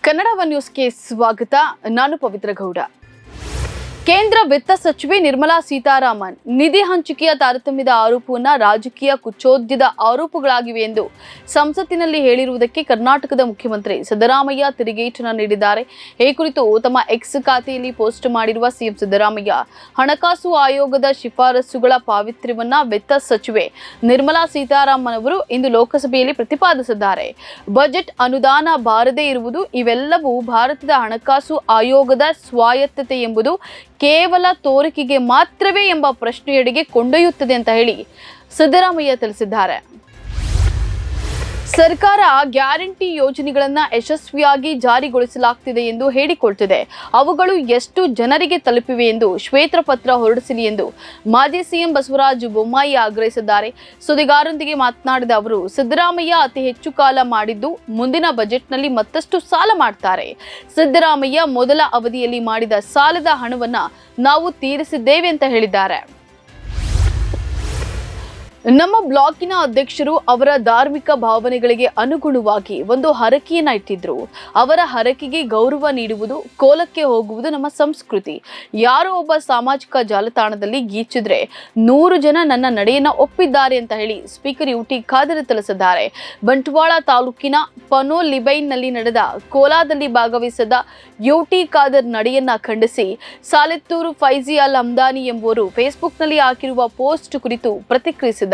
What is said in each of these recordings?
Kannada one ನ್ಯೂಸ್ಗೆ ಸ್ವಾಗತ. ನಾನು ಪವಿತ್ರ ಗೌಡ. ಕೇಂದ್ರ ವಿತ್ತ ಸಚಿವೆ ನಿರ್ಮಲಾ ಸೀತಾರಾಮನ್ ನಿಧಿ ಹಂಚಿಕೆಯ ತಾರತಮ್ಯದ ಆರೋಪವನ್ನು ರಾಜಕೀಯ ಕುಚೋದ್ಯದ ಆರೋಪಗಳಾಗಿವೆ ಎಂದು ಸಂಸತ್ತಿನಲ್ಲಿ ಹೇಳಿರುವುದಕ್ಕೆ ಕರ್ನಾಟಕದ ಮುಖ್ಯಮಂತ್ರಿ ಸಿದ್ದರಾಮಯ್ಯ ತಿರುಗೇಟನ್ನು ನೀಡಿದ್ದಾರೆ. ಈ ಕುರಿತು ತಮ್ಮ ಎಕ್ಸ್ ಖಾತೆಯಲ್ಲಿ ಪೋಸ್ಟ್ ಮಾಡಿರುವ ಸಿಎಂ ಸಿದ್ದರಾಮಯ್ಯ ಹಣಕಾಸು ಆಯೋಗದ ಶಿಫಾರಸುಗಳ ಪಾವಿತ್ರ್ಯವನ್ನ ವಿತ್ತ ಸಚಿವೆ ನಿರ್ಮಲಾ ಸೀತಾರಾಮನ್ ಅವರು ಇಂದು ಲೋಕಸಭೆಯಲ್ಲಿ ಪ್ರತಿಪಾದಿಸಿದ್ದಾರೆ. ಬಜೆಟ್ ಅನುದಾನ ಬಾರದೇ ಇರುವುದು ಇವೆಲ್ಲವೂ ಭಾರತದ ಹಣಕಾಸು ಆಯೋಗದ ಸ್ವಾಯತ್ತತೆ ಎಂಬುದು ಕೇವಲ ತೋರಿಕೆಗೆ ಮಾತ್ರವೇ ಎಂಬ ಪ್ರಶ್ನೆಯೆಡೆಗೆ ಕೊಂಡೊಯ್ಯುತ್ತದೆ ಅಂತ ಹೇಳಿ ಸಿದ್ದರಾಮಯ್ಯ ತಿಳಿಸಿದ್ದಾರೆ. ಸರ್ಕಾರ ಗ್ಯಾರಂಟಿ ಯೋಜನೆಗಳನ್ನು ಯಶಸ್ವಿಯಾಗಿ ಜಾರಿಗೊಳಿಸಲಾಗುತ್ತಿದೆ ಎಂದು ಹೇಳಿಕೊಳ್ತಿದೆ. ಅವುಗಳು ಎಷ್ಟು ಜನರಿಗೆ ತಲುಪಿವೆ ಎಂದು ಶ್ವೇತಪತ್ರ ಹೊರಡಿಸಲಿ ಎಂದು ಮಾಜಿ ಸಿಎಂ ಬಸವರಾಜ ಬೊಮ್ಮಾಯಿ ಆಗ್ರಹಿಸಿದ್ದಾರೆ. ಸುದ್ದಿಗಾರರೊಂದಿಗೆ ಮಾತನಾಡಿದ ಅವರು, ಸಿದ್ದರಾಮಯ್ಯ ಅತಿ ಹೆಚ್ಚು ಕಾಲ ಮಾಡಿದ್ದು ಮುಂದಿನ ಬಜೆಟ್ನಲ್ಲಿ ಮತ್ತಷ್ಟು ಸಾಲ ಮಾಡ್ತಾರೆ. ಸಿದ್ದರಾಮಯ್ಯ ಮೊದಲ ಅವಧಿಯಲ್ಲಿ ಮಾಡಿದ ಸಾಲದ ಹಣವನ್ನ ನಾವು ತೀರಿಸಿದ್ದೇವೆ ಅಂತ ಹೇಳಿದ್ದಾರೆ. ನಮ್ಮ ಬ್ಲಾಕಿನ ಅಧ್ಯಕ್ಷರು ಅವರ ಧಾರ್ಮಿಕ ಭಾವನೆಗಳಿಗೆ ಅನುಗುಣವಾಗಿ ಒಂದು ಹರಕೆಯನ್ನ ಇಟ್ಟಿದ್ರು. ಅವರ ಹರಕೆಗೆ ಗೌರವ ನೀಡುವುದು, ಕೋಲಕ್ಕೆ ಹೋಗುವುದು ನಮ್ಮ ಸಂಸ್ಕೃತಿ. ಯಾರೋ ಒಬ್ಬ ಸಾಮಾಜಿಕ ಜಾಲತಾಣದಲ್ಲಿ ಗೀಚಿದ್ರೆ 100 ಜನ ನನ್ನ ನಡೆಯನ್ನ ಒಪ್ಪಿದ್ದಾರೆ ಅಂತ ಹೇಳಿ ಸ್ಪೀಕರ್ ಯುಟಿ ಖಾದರ್ ತಿಳಿಸಿದ್ದಾರೆ. ಬಂಟ್ವಾಳ ತಾಲೂಕಿನ ಪನೋಲಿಬೈನ್ನಲ್ಲಿ ನಡೆದ ಕೋಲಾದಲ್ಲಿ ಭಾಗವಹಿಸಿದ ಯುಟಿ ಖಾದರ್ ನಡೆಯನ್ನ ಖಂಡಿಸಿ ಸಾಲೆತ್ತೂರು ಫೈಜಿ ಅಲ್ ಹಮ್ದಾನಿ ಎಂಬುವರು ಫೇಸ್ಬುಕ್ನಲ್ಲಿ ಹಾಕಿರುವ ಪೋಸ್ಟ್ ಕುರಿತು ಪ್ರತಿಕ್ರಿಯಿಸಿದ್ದಾರೆ.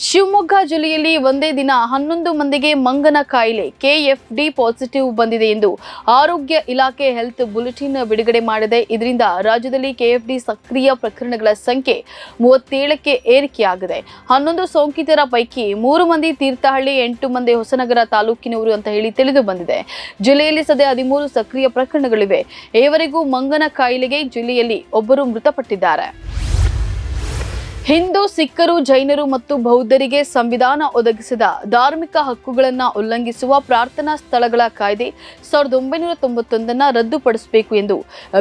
ಶಿವಮೊಗ್ಗ ಜಿಲ್ಲೆಯಲ್ಲಿ ಒಂದೇ ದಿನ 11 ಮಂದಿಗೆ ಮಂಗನ ಕಾಯಿಲೆ KFD ಪಾಸಿಟಿವ್ ಬಂದಿದೆ ಎಂದು ಆರೋಗ್ಯ ಇಲಾಖೆ ಹೆಲ್ತ್ ಬುಲೆಟಿನ್ ಬಿಡುಗಡೆ ಮಾಡಿದೆ. ಇದರಿಂದ ರಾಜ್ಯದಲ್ಲಿ KFD ಸಕ್ರಿಯ ಪ್ರಕರಣಗಳ ಸಂಖ್ಯೆ 37ಕ್ಕೆ ಏರಿಕೆಯಾಗಿದೆ. 11 ಸೋಂಕಿತರ ಪೈಕಿ 3 ಮಂದಿ ತೀರ್ಥಹಳ್ಳಿ, 8 ಮಂದಿ ಹೊಸನಗರ ತಾಲೂಕಿನವರು ಅಂತ ಹೇಳಿ ತಿಳಿದು ಬಂದಿದೆ. ಜಿಲ್ಲೆಯಲ್ಲಿ ಸದ್ಯ 13 ಸಕ್ರಿಯ ಪ್ರಕರಣಗಳಿವೆ. ಈವರೆಗೂ ಮಂಗನ ಕಾಯಿಲೆಗೆ ಜಿಲ್ಲೆಯಲ್ಲಿ ಒಬ್ಬರು ಮೃತಪಟ್ಟಿದ್ದಾರೆ. ಹಿಂದೂ, ಸಿಖ್ಖರು, ಜೈನರು ಮತ್ತು ಬೌದ್ಧರಿಗೆ ಸಂವಿಧಾನ ಒದಗಿಸಿದ ಧಾರ್ಮಿಕ ಹಕ್ಕುಗಳನ್ನು ಉಲ್ಲಂಘಿಸುವ ಪ್ರಾರ್ಥನಾ ಸ್ಥಳಗಳ ಕಾಯ್ದೆ 1991 ರದ್ದುಪಡಿಸಬೇಕು ಎಂದು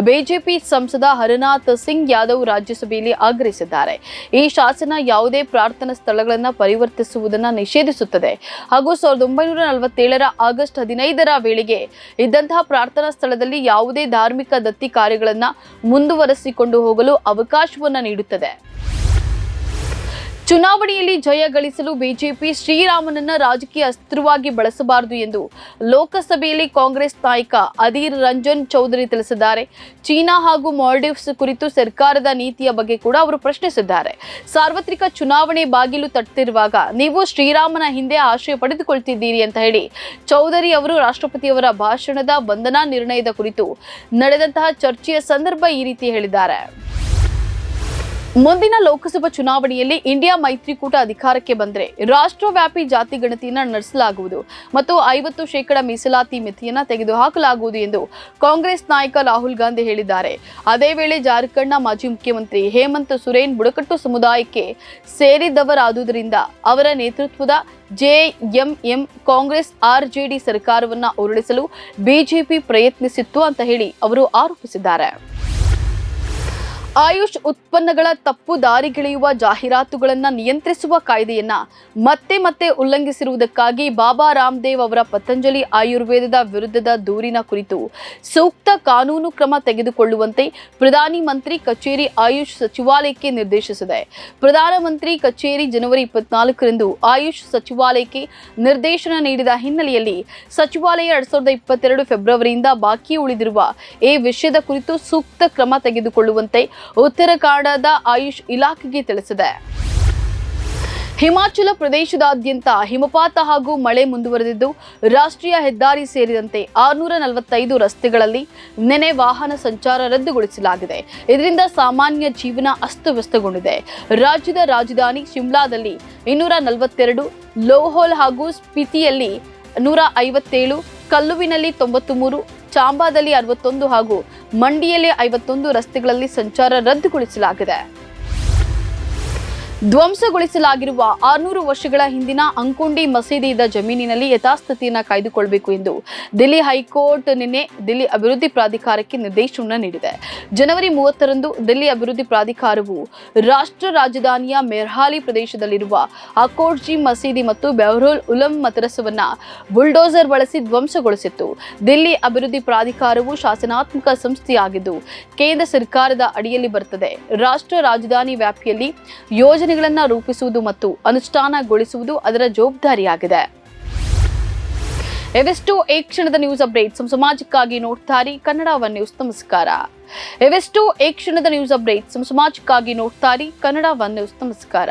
ಬಿಜೆಪಿ ಸಂಸದ ಹರನಾಥ್ ಸಿಂಗ್ ಯಾದವ್ ರಾಜ್ಯಸಭೆಯಲ್ಲಿ ಆಗ್ರಹಿಸಿದ್ದಾರೆ. ಈ ಶಾಸನ ಯಾವುದೇ ಪ್ರಾರ್ಥನಾ ಸ್ಥಳಗಳನ್ನು ಪರಿವರ್ತಿಸುವುದನ್ನು ನಿಷೇಧಿಸುತ್ತದೆ ಹಾಗೂ 1947 ಆಗಸ್ಟ್ 15 ವೇಳೆಗೆ ಇದ್ದಂತಹ ಪ್ರಾರ್ಥನಾ ಸ್ಥಳದಲ್ಲಿ ಯಾವುದೇ ಧಾರ್ಮಿಕ ದತ್ತಿ ಕಾರ್ಯಗಳನ್ನು ಮುಂದುವರೆಸಿಕೊಂಡು ಹೋಗಲು ಅವಕಾಶವನ್ನು ನೀಡುತ್ತದೆ. ಚುನಾವಣೆಯಲ್ಲಿ ಜಯ ಗಳಿಸಲು ಬಿಜೆಪಿ ಶ್ರೀರಾಮನನ್ನ ರಾಜಕೀಯ ಅಸ್ತ್ರವಾಗಿ ಬಳಸಬಾರದು ಎಂದು ಲೋಕಸಭೆಯಲ್ಲಿ ಕಾಂಗ್ರೆಸ್ ನಾಯಕ ಅಧೀರ್ ರಂಜನ್ ಚೌಧರಿ ತಿಳಿಸಿದ್ದಾರೆ. ಚೀನಾ ಹಾಗೂ ಮಾಲ್ಡೀವ್ಸ್ ಕುರಿತು ಸರ್ಕಾರದ ನೀತಿಯ ಬಗ್ಗೆ ಕೂಡ ಅವರು ಪ್ರಶ್ನಿಸಿದ್ದಾರೆ. ಸಾರ್ವತ್ರಿಕ ಚುನಾವಣೆ ಬಾಗಿಲು ತಟ್ಟುತ್ತಿರುವಾಗ ನೀವು ಶ್ರೀರಾಮನ ಹಿಂದೆ ಆಶ್ರಯ ಪಡೆದುಕೊಳ್ತಿದ್ದೀರಿ ಅಂತ ಹೇಳಿ ಚೌಧರಿ ಅವರು ರಾಷ್ಟ್ರಪತಿಯವರ ಭಾಷಣದ ವಂದನಾ ನಿರ್ಣಯದ ಕುರಿತು ನಡೆದಂತಹ ಚರ್ಚೆಯ ಸಂದರ್ಭ ಈ ರೀತಿ ಹೇಳಿದ್ದಾರೆ. ಮುಂದಿನ ಲೋಕಸಭಾ ಚುನಾವಣೆಯಲ್ಲಿ ಇಂಡಿಯಾ ಮೈತ್ರಿಕೂಟ ಅಧಿಕಾರಕ್ಕೆ ಬಂದರೆ ರಾಷ್ಟ್ರವ್ಯಾಪಿ ಜಾತಿ ಗಣತಿಯನ್ನು ನಡೆಸಲಾಗುವುದು ಮತ್ತು 50% ಮೀಸಲಾತಿ ಮಿತಿಯನ್ನು ತೆಗೆದುಹಾಕಲಾಗುವುದು ಎಂದು ಕಾಂಗ್ರೆಸ್ ನಾಯಕ ರಾಹುಲ್ ಗಾಂಧಿ ಹೇಳಿದ್ದಾರೆ. ಅದೇ ವೇಳೆ ಜಾರ್ಖಂಡ್ನ ಮಾಜಿ ಮುಖ್ಯಮಂತ್ರಿ ಹೇಮಂತ್ ಸೊರೇನ್ ಬುಡಕಟ್ಟು ಸಮುದಾಯಕ್ಕೆ ಸೇರಿದವರಾದುದರಿಂದ ಅವರ ನೇತೃತ್ವದ ಜೆಎಂಎಂ ಕಾಂಗ್ರೆಸ್ ಆರ್ಜೆಡಿ ಸರ್ಕಾರವನ್ನು ಉರುಳಿಸಲು ಬಿಜೆಪಿ ಪ್ರಯತ್ನಿಸಿತ್ತು ಅಂತ ಹೇಳಿ ಅವರು ಆರೋಪಿಸಿದ್ದಾರೆ. ಆಯುಷ್ ಉತ್ಪನ್ನಗಳ ತಪ್ಪು ದಾರಿಗೆಳೆಯುವ ಜಾಹೀರಾತುಗಳನ್ನು ನಿಯಂತ್ರಿಸುವ ಕಾಯ್ದೆಯನ್ನ ಮತ್ತೆ ಉಲ್ಲಂಘಿಸಿರುವುದಕ್ಕಾಗಿ ಬಾಬಾ ರಾಮದೇವ್ ಅವರ ಪತಂಜಲಿ ಆಯುರ್ವೇದದ ವಿರುದ್ಧದ ದೂರಿನ ಕುರಿತು ಸೂಕ್ತ ಕಾನೂನು ಕ್ರಮ ತೆಗೆದುಕೊಳ್ಳುವಂತೆ ಪ್ರಧಾನಿ ಮಂತ್ರಿ ಕಚೇರಿ ಆಯುಷ್ ಸಚಿವಾಲಯಕ್ಕೆ ನಿರ್ದೇಶಿಸಿದೆ. ಪ್ರಧಾನಮಂತ್ರಿ ಕಚೇರಿ ಜನವರಿ 24ರಂದು ಆಯುಷ್ ಸಚಿವಾಲಯಕ್ಕೆ ನಿರ್ದೇಶನ ನೀಡಿದ ಹಿನ್ನೆಲೆಯಲ್ಲಿ ಸಚಿವಾಲಯ 2022 ಫೆಬ್ರವರಿಯಿಂದ ಬಾಕಿ ಉಳಿದಿರುವ ಈ ವಿಷಯದ ಕುರಿತು ಸೂಕ್ತ ಕ್ರಮ ತೆಗೆದುಕೊಳ್ಳುವಂತೆ ಉತ್ತರಾಖಂಡದ ಆಯುಷ್ ಇಲಾಖೆಗೆ ತಿಳಿಸಿದೆ. ಹಿಮಾಚಲ ಪ್ರದೇಶದಾದ್ಯಂತ ಹಿಮಪಾತ ಹಾಗೂ ಮಳೆ ಮುಂದುವರೆದಿದ್ದು ರಾಷ್ಟ್ರೀಯ ಹೆದ್ದಾರಿ ಸೇರಿದಂತೆ 645 ರಸ್ತೆಗಳಲ್ಲಿ ನೆನೆ ವಾಹನ ಸಂಚಾರ ರದ್ದುಗೊಳಿಸಲಾಗಿದೆ. ಇದರಿಂದ ಸಾಮಾನ್ಯ ಜೀವನ ಅಸ್ತವ್ಯಸ್ತಗೊಂಡಿದೆ. ರಾಜ್ಯದ ರಾಜಧಾನಿ ಶಿಮ್ಲಾದಲ್ಲಿ 242, ಲೋಹೋಲ್ ಹಾಗೂ ಸ್ಪಿತಿಯಲ್ಲಿ 157, ಕಲ್ಲುವಿನಲ್ಲಿ 93, ಚಾಂಬಾದಲ್ಲಿ 61 ಹಾಗೂ ಮಂಡಿಯಲ್ಲಿ 51 ರಸ್ತೆಗಳಲ್ಲಿ ಸಂಚಾರ ರದ್ದುಗೊಳಿಸಲಾಗಿದೆ. ಧ್ವಂಸಗೊಳಿಸಲಾಗಿರುವ 600 ವರ್ಷಗಳ ಹಿಂದಿನ ಅಂಕುಂಡಿ ಮಸೀದಿ ಇದ್ದ ಜಮೀನಿನಲ್ಲಿ ಯಥಾಸ್ಥಿತಿಯನ್ನು ಕಾಯ್ದುಕೊಳ್ಳಬೇಕು ಎಂದು ದಿಲ್ಲಿ ಹೈಕೋರ್ಟ್ ನಿನ್ನೆ ದಿಲ್ಲಿ ಅಭಿವೃದ್ಧಿ ಪ್ರಾಧಿಕಾರಕ್ಕೆ ನಿರ್ದೇಶನ ನೀಡಿದೆ. ಜನವರಿ 30ರಂದು ದಿಲ್ಲಿ ಅಭಿವೃದ್ಧಿ ಪ್ರಾಧಿಕಾರವು ರಾಷ್ಟ್ರ ರಾಜಧಾನಿಯ ಮೆಹ್ರಾಲಿ ಪ್ರದೇಶದಲ್ಲಿರುವ ಅಕೋಟ್ಜಿ ಮಸೀದಿ ಮತ್ತು ಬೆಹ್ರುಲ್ ಉಲಂ ಮದರಸವನ್ನ ಬುಲ್ಡೋಸರ್ ಬಳಸಿ ಧ್ವಂಸಗೊಳಿಸಿತ್ತು. ದಿಲ್ಲಿ ಅಭಿವೃದ್ಧಿ ಪ್ರಾಧಿಕಾರವು ಶಾಸನಾತ್ಮಕ ಸಂಸ್ಥೆಯಾಗಿದ್ದು ಕೇಂದ್ರ ಸರ್ಕಾರದ ಅಡಿಯಲ್ಲಿ ಬರುತ್ತದೆ. ರಾಷ್ಟ್ರ ರಾಜಧಾನಿ ವ್ಯಾಪ್ತಿಯಲ್ಲಿ ಯೋಜನೆಗಳನ್ನು ರೂಪಿಸುವುದು ಮತ್ತು ಅನುಷ್ಠಾನಗೊಳಿಸುವುದು ಅದರ ಜವಾಬ್ದಾರಿಯಾಗಿದೆ. ಇವೆಷ್ಟು ಈ ಕ್ಷಣದ ನ್ಯೂಸ್ ಅಪ್ಡೇಟ್ಸ್. ಸಮಾಜಕ್ಕಾಗಿ ನೋಡ್ತಾರೆ ಕನ್ನಡ ಒನ್ ನ್ಯೂಸ್. ನಮಸ್ಕಾರ. ಇವೆಷ್ಟು ಈ ಕ್ಷಣದ ನ್ಯೂಸ್ ಅಪ್ಡೇಟ್ಸ್. ಸಮಾಜಕ್ಕಾಗಿ ನೋಡ್ತಾರೆ ಕನ್ನಡ ಒನ್ ನ್ಯೂಸ್. ನಮಸ್ಕಾರ.